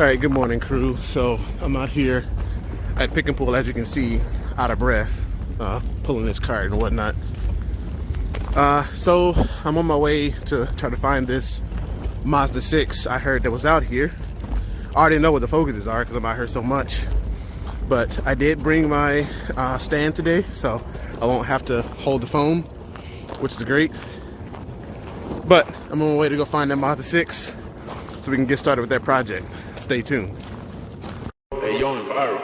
All right, good morning, crew. So I'm out here at Pick and Pull, as you can see, out of breath, pulling this cart and whatnot. So I'm on my way to try to find this Mazda 6 I heard that was out here. I already know what the focuses are because I'm out here so much. But I did bring my stand today, so I won't have to hold the phone, which is great. But I'm on my way to go find that Mazda 6 so we can get started with that project. Stay tuned. Hey, young viral.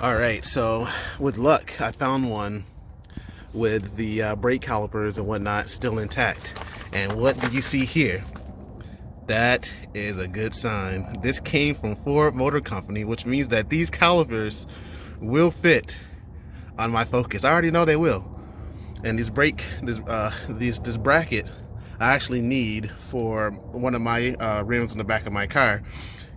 All right, so with luck, I found one with the brake calipers and whatnot still intact. And what do you see here? That is a good sign. This came from Ford Motor Company, which means that these calipers will fit on my Focus. I already know they will. And this bracket I actually need for one of my rims in the back of my car,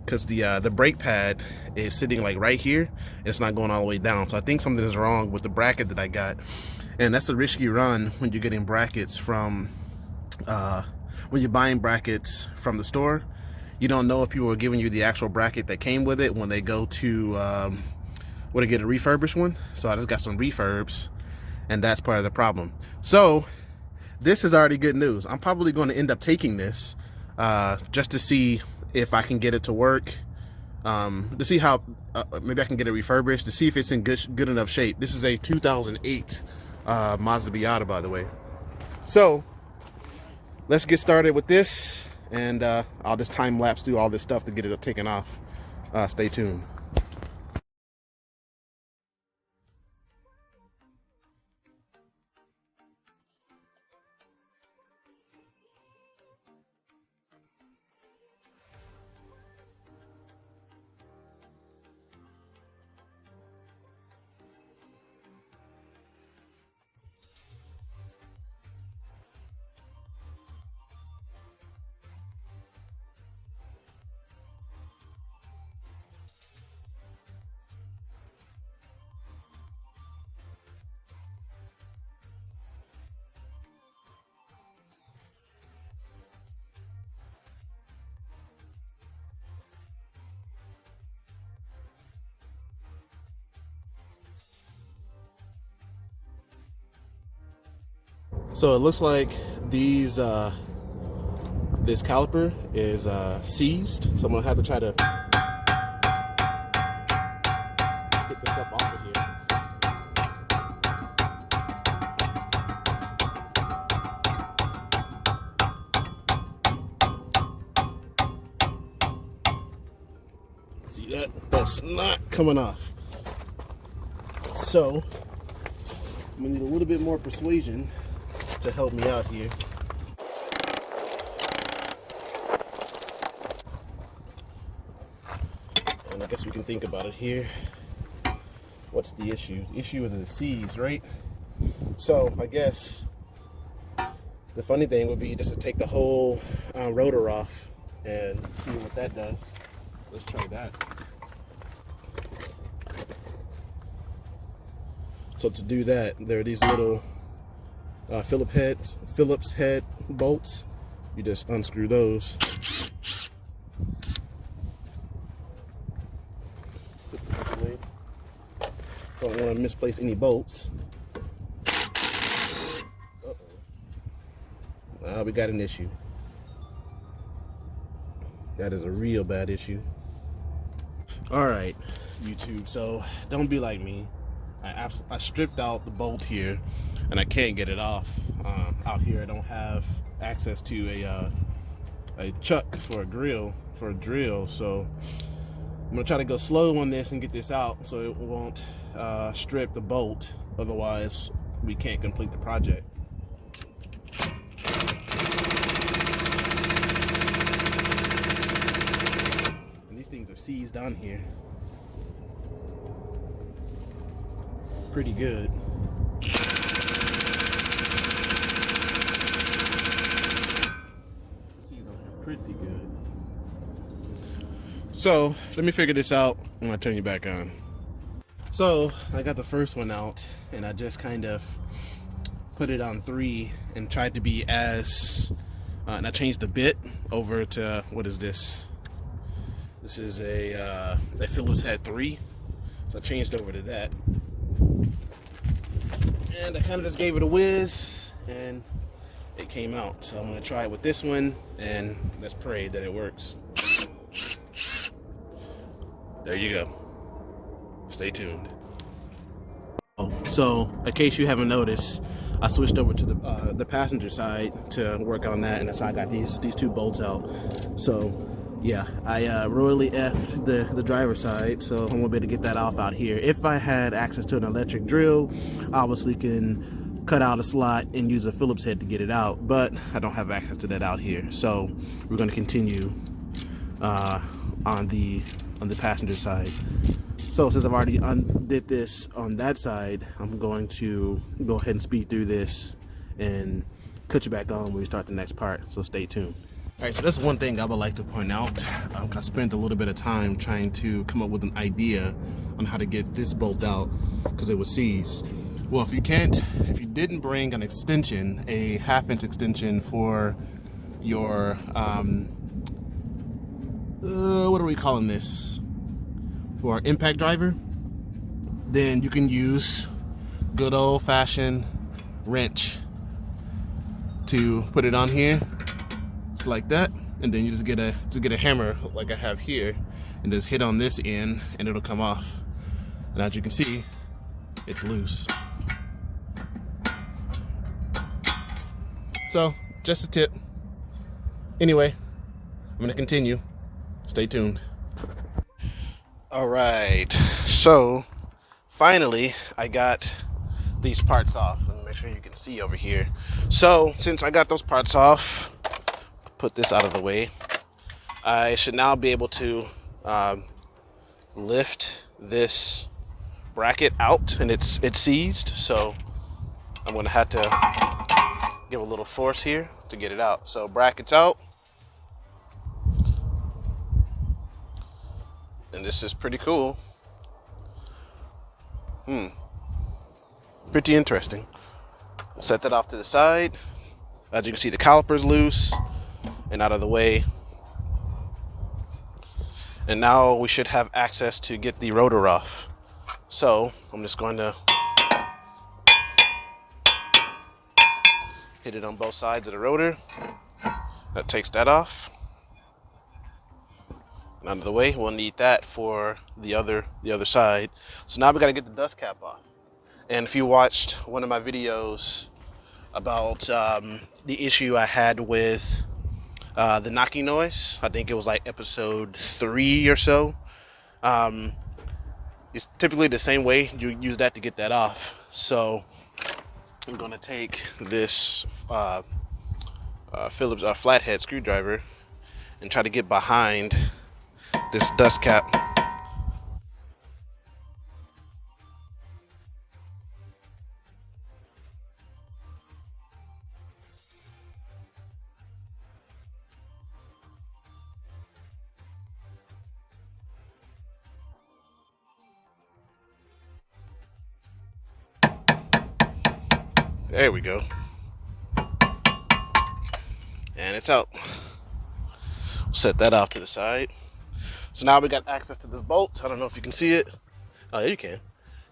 because the brake pad is sitting like right here and it's not going all the way down. So I think something is wrong with the bracket that I got, and that's a risky run when you're getting brackets from when you're buying brackets from the store. You don't know if people are giving you the actual bracket that came with it when they go to get a refurbished one. So I just got some refurbs, and that's part of the problem. So this is already good news. I'm probably going to end up taking this just to see if I can get it to work, to see how maybe I can get it refurbished, to see if it's in good enough shape. This is a 2008 Mazda Miata, by the way. So let's get started with this, and I'll just time lapse through all this stuff to get it taken off. Stay tuned. So it looks like these this caliper is seized, so I'm gonna have to try to get this up off of here. See that? That's not coming off. So I'm gonna need a little bit more persuasion to help me out here. And I guess we can think about it here. What's the issue? The issue is the seize, right? So I guess the funny thing would be just to take the whole rotor off and see what that does. Let's try that. So to do that, there are these little Phillips head bolts. You just unscrew those. Don't want to misplace any bolts. Uh-oh. We got an issue. That is a real bad issue. All right, YouTube. So don't be like me. I stripped out the bolt here, and I can't get it off. Out here, I don't have access to a chuck for a drill. So I'm gonna try to go slow on this and get this out so it won't strip the bolt. Otherwise, we can't complete the project. And these things are seized on here pretty good. Pretty good. So let me figure this out. I'm gonna turn you back on. So I got the first one out, and I just kind of put it on 3 and tried to be as and I changed the bit over to, what is this? This is a Phillips head 3, so I changed over to that, and I kind of just gave it a whiz and it came out. So I'm gonna try it with this one, and let's pray that it works. There you go. Stay tuned. So, in case you haven't noticed, I switched over to the passenger side to work on that, and that's how I got these 2 bolts out. So, yeah, I royally effed the driver's side, so I'm gonna be able to get that off out here. If I had access to an electric drill, I obviously can cut out a slot and use a Phillips head to get it out, but I don't have access to that out here. So, we're gonna continue on the passenger side. So since I've already undid this on that side, I'm going to go ahead and speed through this and cut you back on when we start the next part, so stay tuned. All right, so that's one thing I would like to point out. I spent a little bit of time trying to come up with an idea on how to get this bolt out because it was seized. Well, if you didn't bring an extension, a 1/2-inch extension for your, what are we calling this? For impact driver, then you can use good old-fashioned wrench to put it on here. It's like that, and then you just get a hammer like I have here, and just hit on this end, and it'll come off. And as you can see, it's loose. So, just a tip. Anyway, I'm gonna continue. Stay tuned. All right, so finally I got these parts off. Let me make sure you can see over here. So since I got those parts off, put this out of the way, I should now be able to lift this bracket out, and it's seized, so I'm gonna have to give a little force here to get it out. So bracket's out. And this is pretty cool. Pretty interesting. We'll set that off to the side. As you can see, the caliper's loose and out of the way. And now we should have access to get the rotor off. So I'm just going to hit it on both sides of the rotor. That takes that off. And out of the way, we'll need that for the other side. So now we got to get the dust cap off. And if you watched one of my videos about the issue I had with the knocking noise, I think it was like episode 3 or so. It's typically the same way. You use that to get that off. So I'm gonna take this Phillips flathead screwdriver and try to get behind this dust cap. There we go. And it's out. Set that off to the side. So now we got access to this bolt. I don't know if you can see it. Oh, yeah, you can.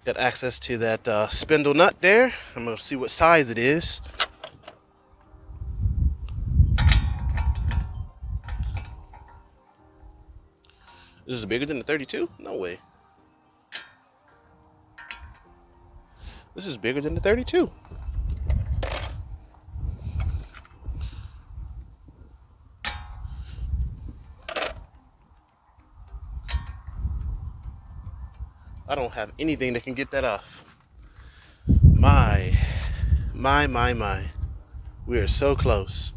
Got access to that spindle nut there. I'm gonna see what size it is. This is bigger than the 32? No way. This is bigger than the 32. I don't have anything that can get that off. My. We are so close.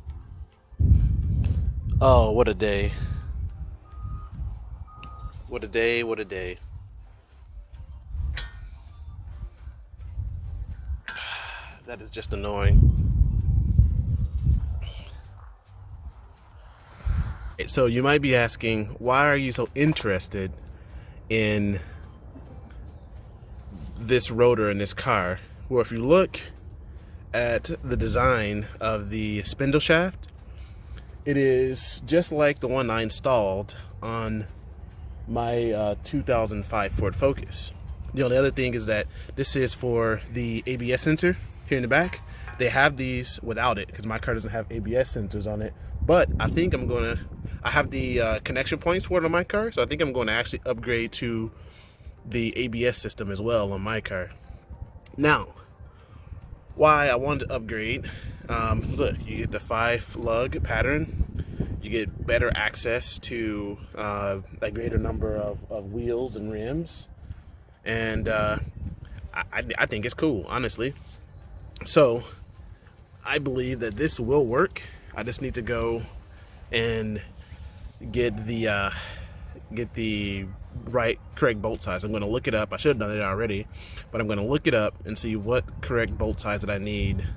Oh, what a day. What a day, what a day. That is just annoying. So you might be asking, why are you so interested in this rotor in this car? Well, if you look at the design of the spindle shaft, it is just like the one I installed on my 2005 Ford Focus. The only other thing is that this is for the ABS sensor here in the back. They have these without it because my car doesn't have ABS sensors on it. But I think I have the connection points for it on my car, so I think I'm going to actually upgrade to the ABS system as well on my car. Now, why I wanted to upgrade, look, you get the 5-lug pattern. You get better access to a greater number of wheels and rims. And I think it's cool, honestly. So I believe that this will work. I just need to go and get the correct bolt size. I'm going to look it up. I should have done it already, but I'm going to look it up and see what correct bolt size that I need,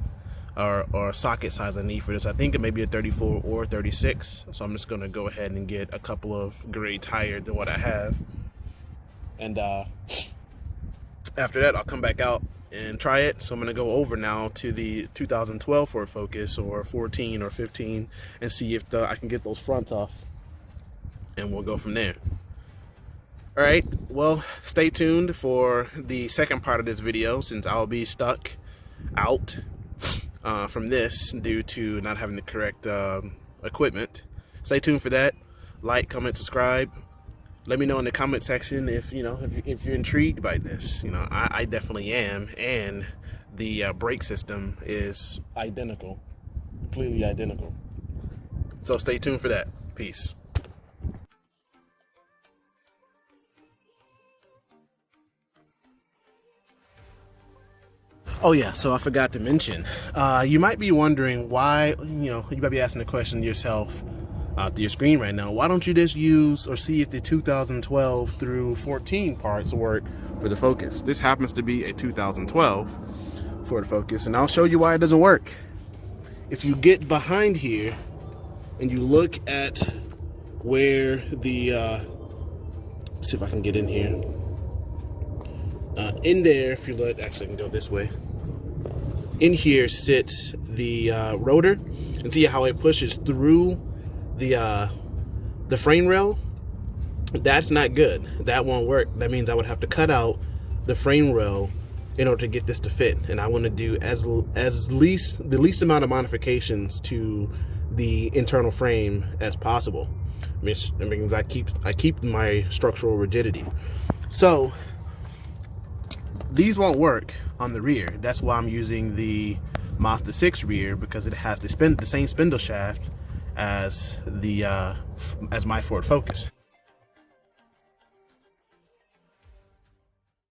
or socket size I need for this. I think it may be a 34 or 36. So I'm just going to go ahead and get a couple of grades higher than what I have. And after that, I'll come back out and try it. So I'm going to go over now to the 2012 Ford Focus, or 14 or 15, and see if I can get those fronts off, and we'll go from there. All right, well, stay tuned for the second part of this video, since I'll be stuck out from this due to not having the correct equipment. Stay tuned for that. Like, comment, subscribe. Let me know in the comment section if if you're intrigued by this. I definitely am, and the brake system is identical, completely identical. So stay tuned for that. Peace. Oh yeah, so I forgot to mention, you might be wondering why, you might be asking the question to yourself to your screen right now, why don't you just use or see if the 2012 through 14 parts work for the Focus? This happens to be a 2012 Ford Focus, and I'll show you why it doesn't work. If you get behind here and you look at where the, let's see if I can get in here. In there, if you look, actually I can go this way. In here sits the rotor, and see how it pushes through the frame rail. That's not good. That won't work. That means I would have to cut out the frame rail in order to get this to fit, and I want to do the least amount of modifications to the internal frame as possible. It means I keep my structural rigidity. So these won't work on the rear. That's why I'm using the Mazda 6 rear, because it has the same spindle shaft as my Ford Focus.